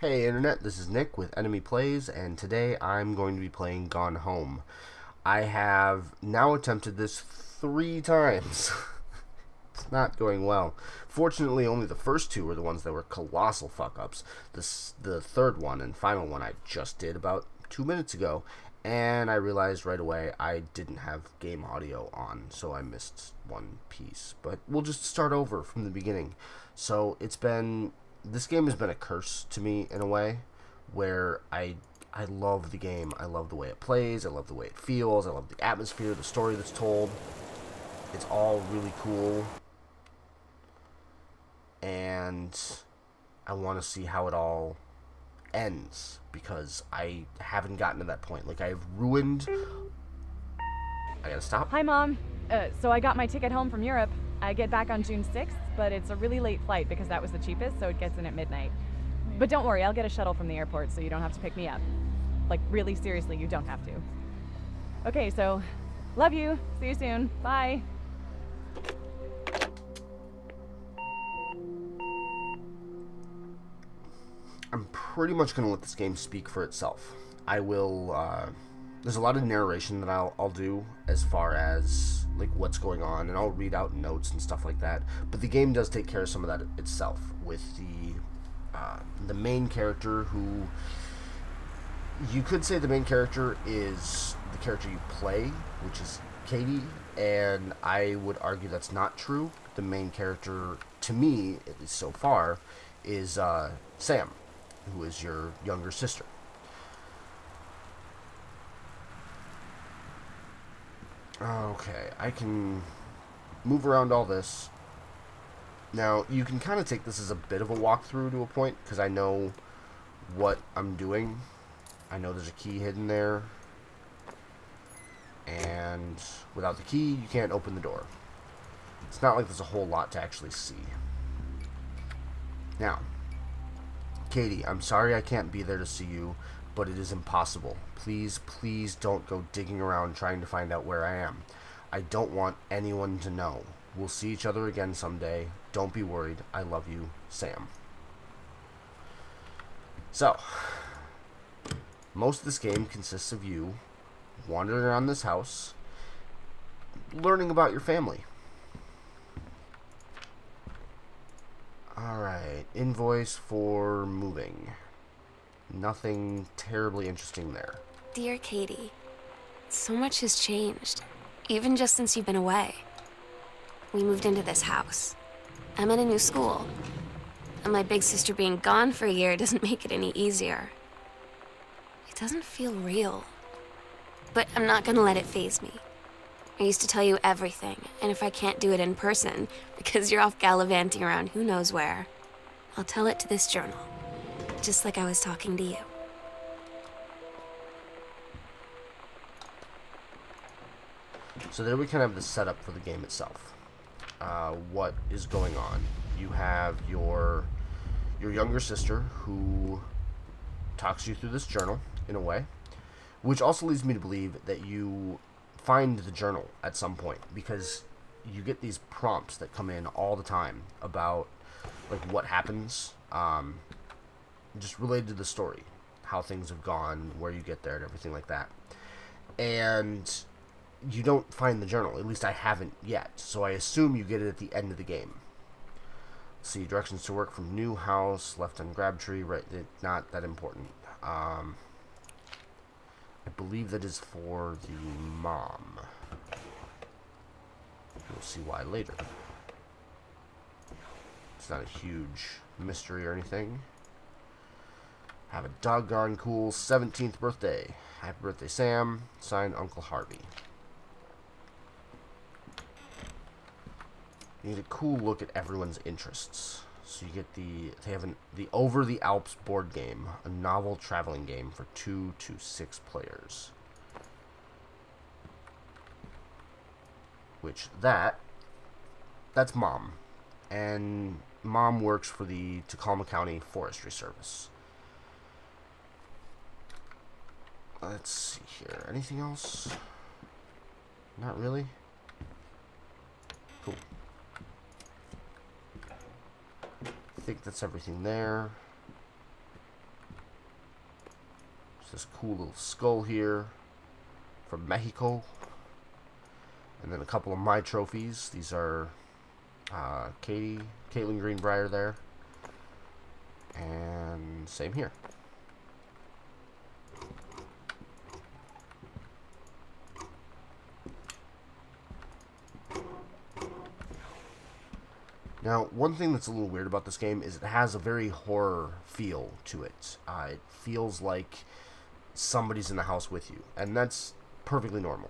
Hey Internet, this is Nick with NME Plays, and today I'm going to be playing Gone Home. I have now attempted this 3 times. It's not going well. Fortunately, only the first two were the ones that were colossal fuck-ups. The third one and final one I just did about 2 minutes ago, and I realized right away I didn't have game audio on, so I missed one piece. But we'll just start over from the beginning. So this game has been a curse to me in a way where I love the game. I love the way it plays. I love the way it feels. I love the atmosphere, the story that's told. It's all really cool. And I want to see how it all ends because I haven't gotten to that point. Like, I've ruined... I gotta stop. Hi, Mom. So I got my ticket home from Europe. I get back on June 6th, but it's a really late flight because that was the cheapest, so it gets in at midnight. But don't worry, I'll get a shuttle from the airport so you don't have to pick me up. Like, really seriously, you don't have to. Okay, so, love you. See you soon. Bye. I'm pretty much going to let this game speak for itself. I will, there's a lot of narration that I'll do as far as, like, what's going on, and I'll read out notes and stuff like that, but the game does take care of some of that itself, with the main character who, you could say the main character is the character you play, which is Katie, and I would argue that's not true. The main character, to me, at least so far, is Sam, who is your younger sister. Okay, I can move around all this. Now, you can kind of take this as a bit of a walkthrough to a point, because I know what I'm doing. I know there's a key hidden there. And without the key, you can't open the door. It's not like there's a whole lot to actually see. Now, Katie, I'm sorry I can't be there to see you, but it is impossible. Please, please don't go digging around trying to find out where I am. I don't want anyone to know. We'll see each other again someday. Don't be worried. I love you, Sam. So, most of this game consists of you wandering around this house, learning about your family. Alright, invoice for moving. Nothing terribly interesting there. Dear Katie, so much has changed, even just since you've been away. We moved into this house. I'm at a new school, and my big sister being gone for a year doesn't make it any easier. It doesn't feel real, but I'm not gonna let it faze me. I used to tell you everything, and if I can't do it in person, because you're off gallivanting around who knows where, I'll tell it to this journal, just like I was talking to you. So there we kind of have the setup for the game itself. What is going on? You have your younger sister who talks you through this journal, in a way, which also leads me to believe that you find the journal at some point, because you get these prompts that come in all the time about, like, what happens, just related to the story, how things have gone, where you get there, and everything like that. And you don't find the journal. At least I haven't yet. So I assume you get it at the end of the game. Let's see, directions to work from new house, left on grab tree, right, not that important. I believe that is for the mom. We'll see why later. It's not a huge mystery or anything. Have a doggone cool 17th birthday. Happy birthday, Sam. Signed, Uncle Harvey. You get a cool look at everyone's interests. So you get they have the Over the Alps board game, a novel traveling game for 2 to 6 players. Which, that's Mom. And Mom works for the Tacoma County Forestry Service. Let's see here. Anything else? Not really. Cool. I think that's everything there. This cool little skull here from Mexico. And then a couple of my trophies. These are Caitlin Greenbrier there. And same here. Now, one thing that's a little weird about this game is it has a very horror feel to it. It feels like somebody's in the house with you, and that's perfectly normal.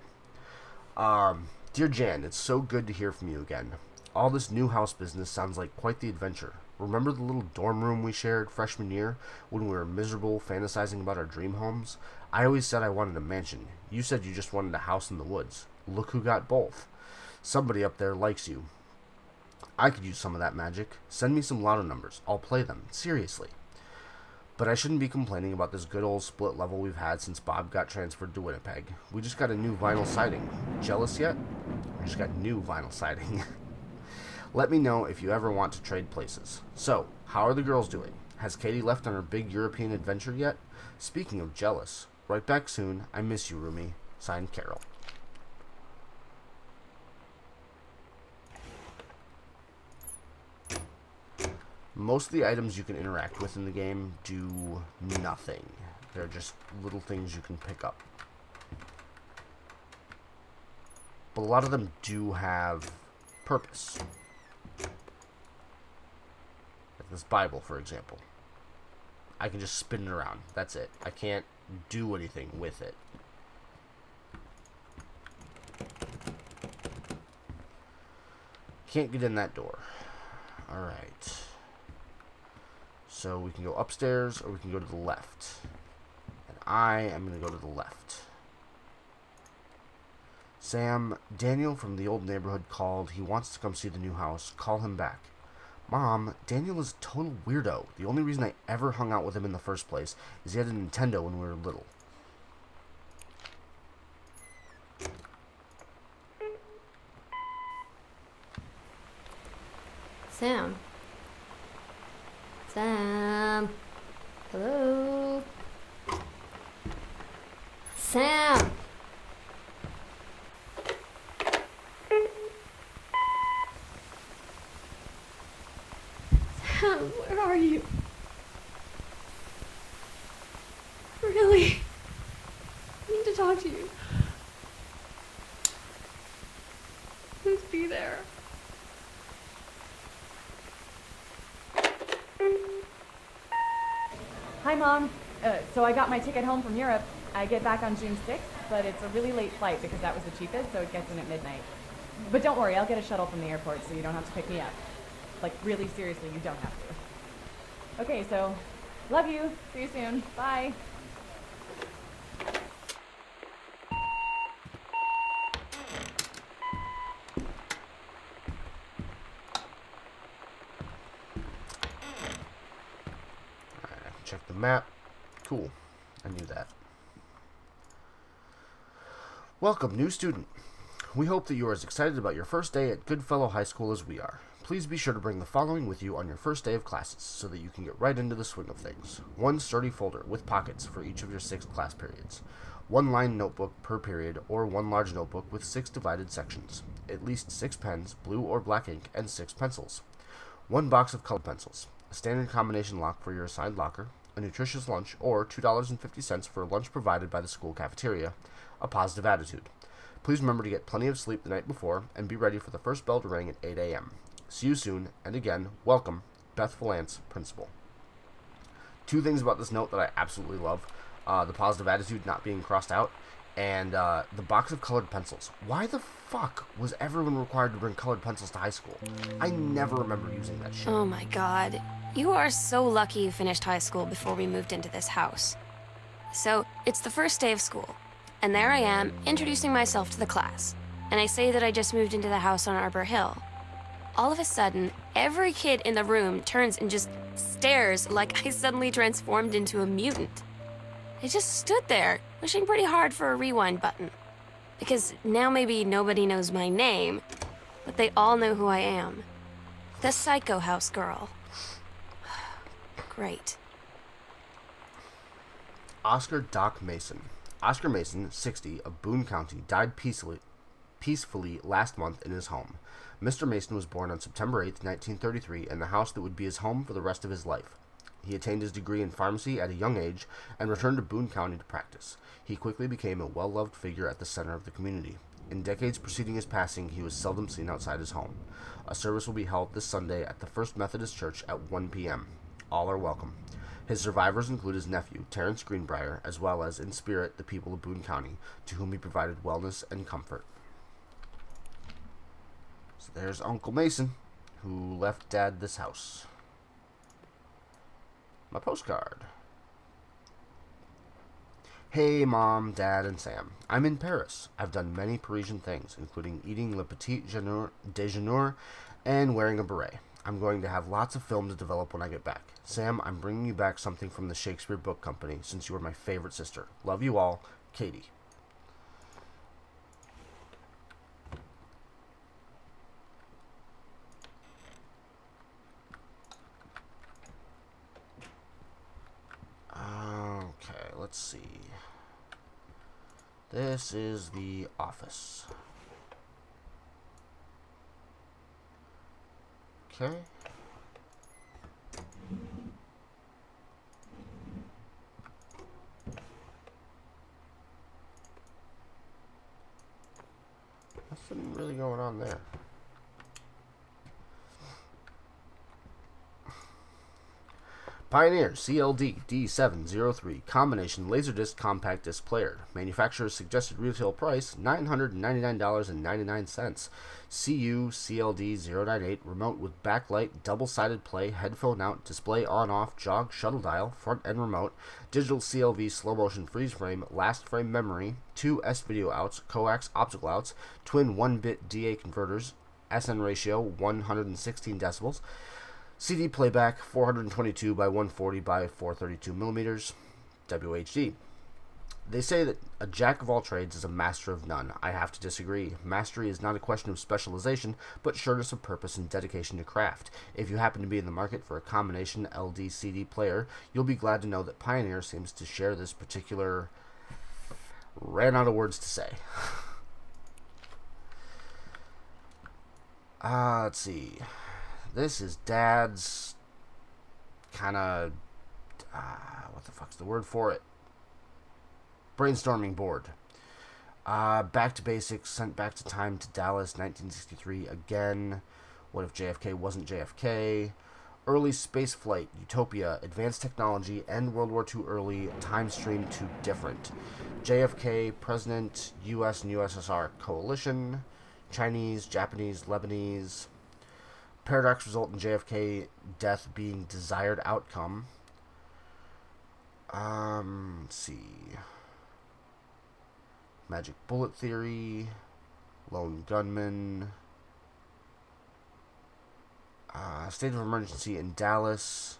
Dear Jan, it's so good to hear from you again. All this new house business sounds like quite the adventure. Remember the little dorm room we shared freshman year when we were miserable fantasizing about our dream homes? I always said I wanted a mansion. You said you just wanted a house in the woods. Look who got both. Somebody up there likes you. I could use some of that magic. Send me some lotto numbers. I'll play them. Seriously. But I shouldn't be complaining about this good old split level we've had since Bob got transferred to Winnipeg. We just got a new vinyl siding. Jealous yet? We just got new vinyl siding. Let me know if you ever want to trade places. So, how are the girls doing? Has Katie left on her big European adventure yet? Speaking of jealous, right back soon. I miss you, Rumi. Signed, Carol. Most of the items you can interact with in the game do nothing. They're just little things you can pick up. But a lot of them do have purpose. Like this Bible, for example. I can just spin it around. That's it. I can't do anything with it. Can't get in that door. Alright. So we can go upstairs or we can go to the left. And I am going to go to the left. Sam, Daniel from the old neighborhood called. He wants to come see the new house. Call him back. Mom, Daniel is a total weirdo. The only reason I ever hung out with him in the first place is he had a Nintendo when we were little. Sam. Sam. Hello. Sam. Sam, where are you? Really? I need to talk to you. Please be there. Hi, Mom. So I got my ticket home from Europe. I get back on June 6th, but it's a really late flight because that was the cheapest, so it gets in at midnight. But don't worry, I'll get a shuttle from the airport so you don't have to pick me up. Like, really seriously, you don't have to. Okay, so, love you. See you soon. Bye. Check the map. Cool. I knew that. Welcome, new student. We hope that you are as excited about your first day at Goodfellow High School as we are. Please be sure to bring the following with you on your first day of classes so that you can get right into the swing of things. One sturdy folder with pockets for each of your 6 class periods. One lined notebook per period or one large notebook with 6 divided sections. At least 6 pens, blue or black ink, and 6 pencils. One box of colored pencils. A standard combination lock for your assigned locker. A nutritious lunch, or $2.50 for lunch provided by the school cafeteria. A positive attitude. Please remember to get plenty of sleep the night before and be ready for the first bell to ring at 8 a.m. See you soon, and again, welcome, Beth Valance, Principal. 2 things about this note that I absolutely love. The positive attitude not being crossed out, and the box of colored pencils. Why the fuck was everyone required to bring colored pencils to high school? I never remember using that shit. Oh my god. You are so lucky you finished high school before we moved into this house. So, it's the first day of school, and there I am, introducing myself to the class. And I say that I just moved into the house on Arbor Hill. All of a sudden, every kid in the room turns and just stares like I suddenly transformed into a mutant. I just stood there, wishing pretty hard for a rewind button. Because now maybe nobody knows my name, but they all know who I am. The Psycho House girl. Great. Oscar Doc Mason. Oscar Mason, 60, of Boone County, died peacefully last month in his home. Mr. Mason was born on September 8, 1933, in the house that would be his home for the rest of his life. He attained his degree in pharmacy at a young age and returned to Boone County to practice. He quickly became a well-loved figure at the center of the community. In decades preceding his passing, he was seldom seen outside his home. A service will be held this Sunday at the First Methodist Church at 1 p.m. All are welcome. His survivors include his nephew, Terrence Greenbrier, as well as, in spirit, the people of Boone County, to whom he provided wellness and comfort. So there's Uncle Mason, who left Dad this house. My postcard. Hey, Mom, Dad, and Sam. I'm in Paris. I've done many Parisian things, including eating le petit déjeuner and wearing a beret. I'm going to have lots of film to develop when I get back. Sam, I'm bringing you back something from the Shakespeare Book Company, since you are my favorite sister. Love you all, Katie. Okay, let's see. This is the office. Okay. Nothing really going on there. Pioneer CLD D703 Combination Laserdisc Compact Disc Player. Manufacturer's suggested retail price $999.99. CU CLD 098 Remote with backlight, double-sided play, headphone out, display on-off, jog, shuttle dial, front end remote, digital CLV slow motion freeze frame, last frame memory, 2 S-video outs, coax optical outs, twin 1-bit DA converters, SN ratio 116 decibels. CD playback 422 by 140 by 432 millimeters, WHD. They say that a jack of all trades is a master of none. I have to disagree. Mastery is not a question of specialization, but sureness of purpose and dedication to craft. If you happen to be in the market for a combination LD-CD player, you'll be glad to know that Pioneer seems to share this particular... Ran out of words to say. Let's see... This is Dad's kind of, what the fuck's the word for it? Brainstorming board. Back to basics, sent back to time to Dallas, 1963. Again, what if JFK wasn't JFK? Early space flight, utopia, advanced technology, and World War II early, time stream too different. JFK, President, U.S. and USSR coalition, Chinese, Japanese, Lebanese... Paradox result in JFK death being desired outcome. Let's see. Magic bullet theory. Lone gunman. State of emergency in Dallas.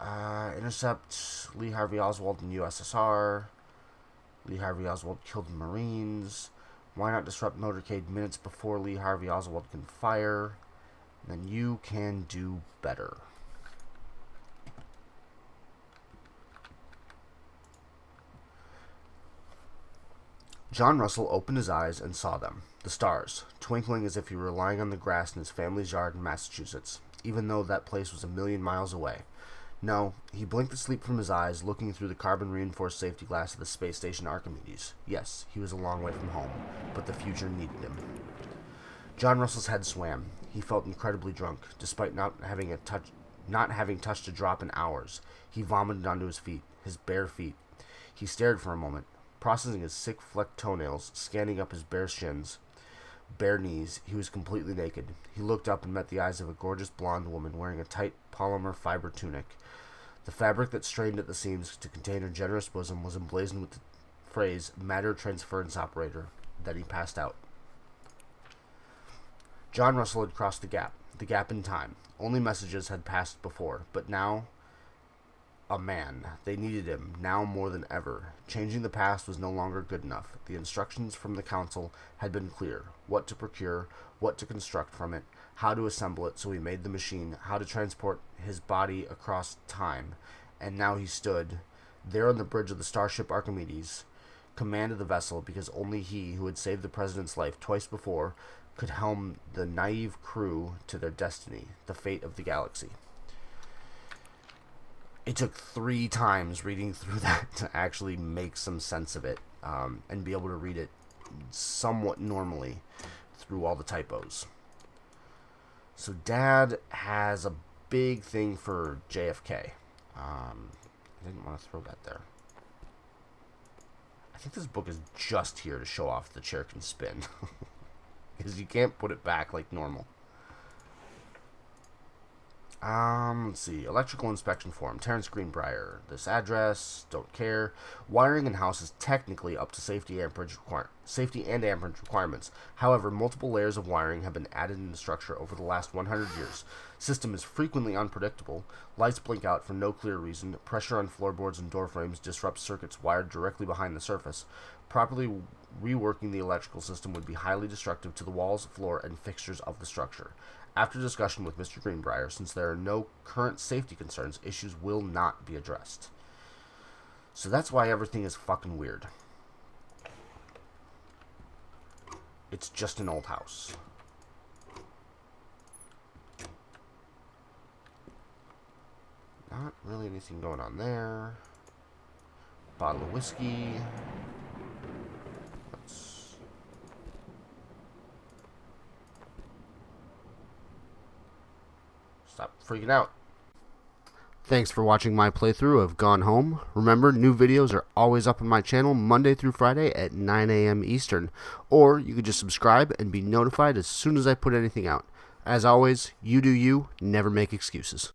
Intercept Lee Harvey Oswald in USSR. Lee Harvey Oswald killed Marines. Why not disrupt motorcade minutes before Lee Harvey Oswald can fire? Then you can do better. John Russell opened his eyes and saw them, the stars, twinkling as if he were lying on the grass in his family's yard in Massachusetts, even though that place was a million miles away. No, he blinked the sleep from his eyes, looking through the carbon-reinforced safety glass of the space station Archimedes. Yes, he was a long way from home, but the future needed him. John Russell's head swam. He felt incredibly drunk, despite not having touched a drop in hours. He vomited onto his feet, his bare feet. He stared for a moment, processing his sick flecked toenails, scanning up his bare shins, bare knees. He was completely naked. He looked up and met the eyes of a gorgeous blonde woman wearing a tight polymer fiber tunic. The fabric that strained at the seams to contain her generous bosom was emblazoned with the phrase, matter transference operator. Then he passed out. John Russell had crossed the gap in time. Only messages had passed before, but now, a man. They needed him, now more than ever. Changing the past was no longer good enough. The instructions from the council had been clear. What to procure, what to construct from it, how to assemble it so he made the machine, how to transport his body across time, and now he stood there on the bridge of the starship Archimedes, commanded the vessel because only he, who had saved the president's life twice before, could helm the naive crew to their destiny, the fate of the galaxy. It took 3 times reading through that to actually make some sense of it, and be able to read it somewhat normally through all the typos. So Dad has a big thing for JFK. I didn't want to throw that there. I think this book is just here to show off the chair can spin. Because you can't put it back like normal. Let's see. Electrical inspection form. Terrence Greenbrier. This address. Don't care. Wiring in house is technically up to safety and amperage requirements. However, multiple layers of wiring have been added in the structure over the last 100 years. System is frequently unpredictable. Lights blink out for no clear reason. Pressure on floorboards and door frames disrupts circuits wired directly behind the surface. Properly reworking the electrical system would be highly destructive to the walls, floor, and fixtures of the structure. After discussion with Mr. Greenbrier, since there are no current safety concerns, issues will not be addressed. So that's why everything is fucking weird. It's just an old house. Not really anything going on there. Bottle of whiskey. Stop freaking out. Thanks for watching my playthrough of Gone Home. Remember, new videos are always up on my channel Monday through Friday at 9 a.m. Eastern. Or you could just subscribe and be notified as soon as I put anything out. As always, you do you, never make excuses.